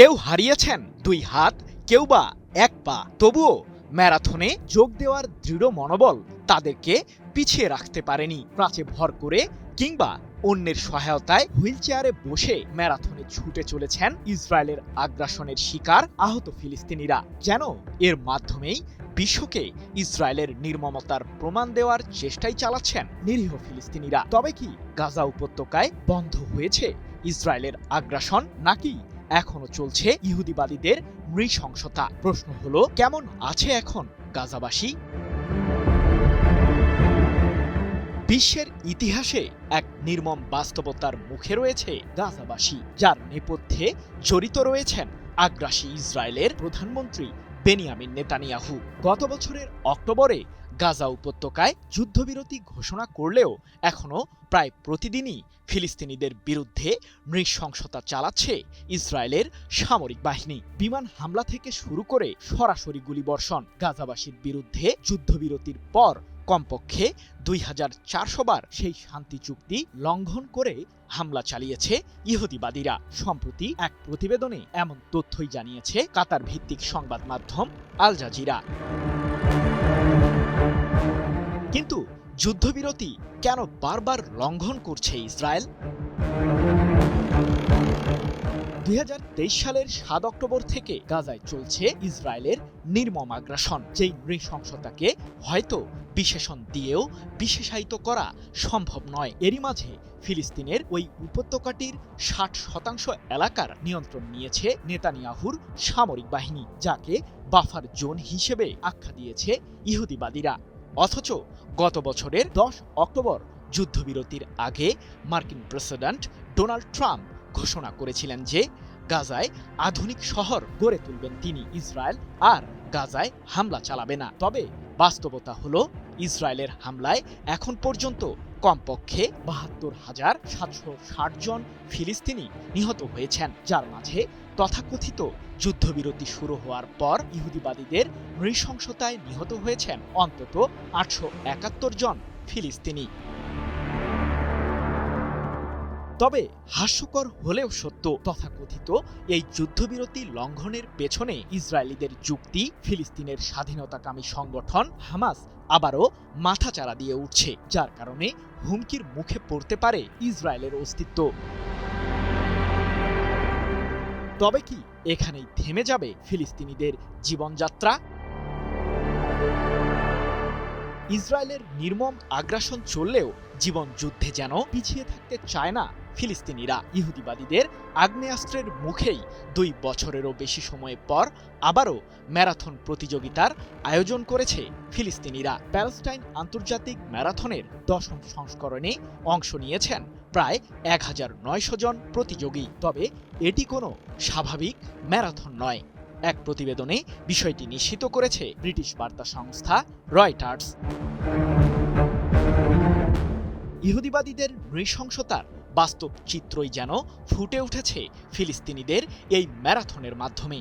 কেউ হারিয়েছেন 2 হাত, কেউ বা 1 পা। তবুও ম্যারাথনে যোগ দেওয়ার দৃঢ় মনোবল তাদেরকে পিছিয়ে রাখতে পারেনি। প্রাচে ভর করে কিংবা অন্যের সহায়তায় হুইলচেয়ারে বসে ম্যারাথনে ছুটে চলেছেন ইসরায়েলের আগ্রাসনের শিকার আহত ফিলিস্তিনিরা। যেন এর মাধ্যমেই বিশ্বকে ইসরায়েলের নির্মমতার প্রমাণ দেওয়ার চেষ্টাই চালাচ্ছেন নিরীহ ফিলিস্তিনিরা। তবে কি গাজা উপত্যকায় বন্ধ হয়েছে ইসরায়েলের আগ্রাসন, নাকি এখনো চলছে ইহুদিবাদীদের নৃশংসতা? প্রশ্ন হলো, কেমন আছে এখন গাজাবাসী? বিশ্বের ইতিহাসে এক নির্মম বাস্তবতার মুখে রয়েছে গাজাবাসী, যার নেপথ্যে জড়িত রয়েছেন আগ্রাসী ইসরায়েলের প্রধানমন্ত্রী বেনিয়ামিন নেতানিয়াহু। গত বছরের অক্টোবরে গাজা উপত্যকায় যুদ্ধবিরতি ঘোষণা করলেও এখনো প্রায় প্রতিদিনই ফিলিস্তিনিদের বিরুদ্ধে নৃশংসতা চালাচ্ছে ইসরায়েলের সামরিক বাহিনী। বিমান হামলা থেকে শুরু করে সরাসরি গুলিবর্ষণ। গাজাবাসীর বিরুদ্ধে যুদ্ধবিরতির পর কমপক্ষে 2400 বার সেই শান্তি চুক্তি লঙ্ঘন করে হামলা চালিয়েছে ইহুদিবাদীরা। সম্প্রতি এক প্রতিবেদনে এমন তথ্যই জানিয়েছে কাতার ভিত্তিক সংবাদ মাধ্যম আল জাজিরা। কিন্তু যুদ্ধবিরতি কেন বারবার লঙ্ঘন করছে ইসরায়েল? 2023 সালের 7 অক্টোবর থেকে গাজায় চলছে ইসরায়েলের নির্মম আগ্রাসন, যেই নৃশংসতাকে হয়তো বিশেষণ দিয়েও বিশেষায়িত করা সম্ভব নয়। এরই মাঝে ফিলিস্তিনের ওই উপত্যকাটির 60% এলাকার নিয়ন্ত্রণ নিয়েছে নেতানিয়াহুর সামরিক বাহিনী, যাকে বাফার জোন হিসেবে আখ্যা দিয়েছে ইহুদিবাদীরা। অথচ গত বছরের 10 অক্টোবর যুদ্ধবিরতির আগে মার্কিন প্রেসিডেন্ট ডোনাল্ড ট্রাম্প ঘোষণা করেছিলেন যে গাজায় আধুনিক শহর গড়ে তুলবেন তিনি। ইসরায়েল আর গাজায় হামলা চালাবে না। তবে বাস্তবতা হলো, ইসরায়েলের হামলায় এখন পর্যন্ত কমপক্ষে 72,760 জন ফিলিস্তিনি নিহত হয়েছেন, যার মাঝে তথাকথিত যুদ্ধবিরতি শুরু হওয়ার পর ইহুদিবাদীদের নৃশংসতায় নিহত হয়েছেন অন্তত 871 জন ফিলিস্তিনি। তবে হাস্যকর হলেও সত্য, তথাকথিত এই যুদ্ধবিরতি লঙ্ঘনের পেছনে ইসরায়েলিদের যুক্তি ফিলিস্তিনের স্বাধীনতাকামী সংগঠন হামাস আবারও মাথাচাড়া দিয়ে উঠছে, যার কারণে হুমকির মুখে পড়তে পারে ইসরায়েলের অস্তিত্ব। তবে কি এখানেই থেমে যাবে ফিলিস্তিনিদের জীবনযাত্রা? ইসরায়েলের নির্মম আগ্রাসন চললেও জীবন যুদ্ধে যেন পিছিয়ে থাকতে চায় না ফিলিস্তিনিরা। ইহুদিবাদীদের আগ্নেয়াস্ত্রের মুখেই 2 বছরেরও বেশি সময় পর আবারও ম্যারাথন প্রতিযোগিতার আয়োজন করেছে ফিলিস্তিনিরা। প্যালেস্টাইন আন্তর্জাতিক ম্যারাথনের 10ম সংস্করণে অংশ নিয়েছেন প্রায় 1900 জন প্রতিযোগী। তবে এটি কোনো স্বাভাবিক ম্যারাথন নয়। এক প্রতিবেদনে বিষয়টি নিশ্চিত করেছে ব্রিটিশ বার্তা সংস্থা রয়টার্স। ইহুদিবাদীদের নৃশংসতার বাস্তব চিত্রই যেন ফুটে উঠেছে ফিলিস্তিনিদের এই ম্যারাথনের মাধ্যমে,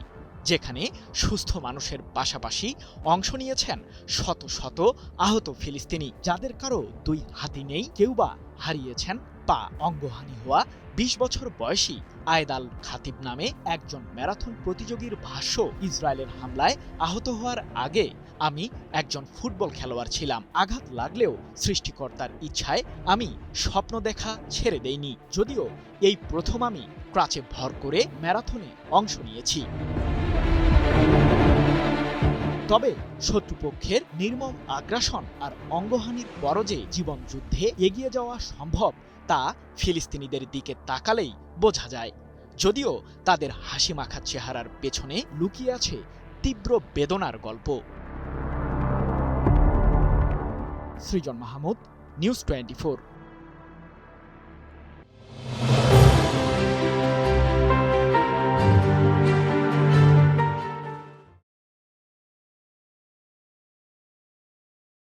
যেখানে সুস্থ মানুষের পাশাপাশি অংশ নিয়েছেন শত শত আহত ফিলিস্তিনি, যাদের কারো 2 হাতই নেই, কেউ বা হারিয়েছেন পা। অঙ্গহানি হওয়া 20 বছর বয়সী আয়েদ আল খাতিব নামে একজন ম্যারাথন প্রতিযোগীর ভাষ্য, ইসরায়েলের হামলায় আহত হওয়ার আগে আমি একজন ফুটবল খেলোয়াড় ছিলাম। আঘাত লাগলেও সৃষ্টিকর্তার ইচ্ছায় আমি স্বপ্ন দেখা ছেড়ে দেইনি। যদিও এই প্রথম আমি ক্রাচে ভর করে ম্যারাথনে অংশ নিয়েছি। তবে শত্রুপক্ষের নির্মম আগ্রাসন আর অঙ্গহানির পরও যে জীবন যুদ্ধে এগিয়ে যাওয়া সম্ভব, তা ফিলিস্তিনিদের দিকে তাকালেই বোঝা যায়। যদিও তাদের হাসিমাখা চেহারার পেছনে লুকিয়ে আছে তীব্র বেদনার গল্প। সৃজন মাহমুদ, নিউজ 24।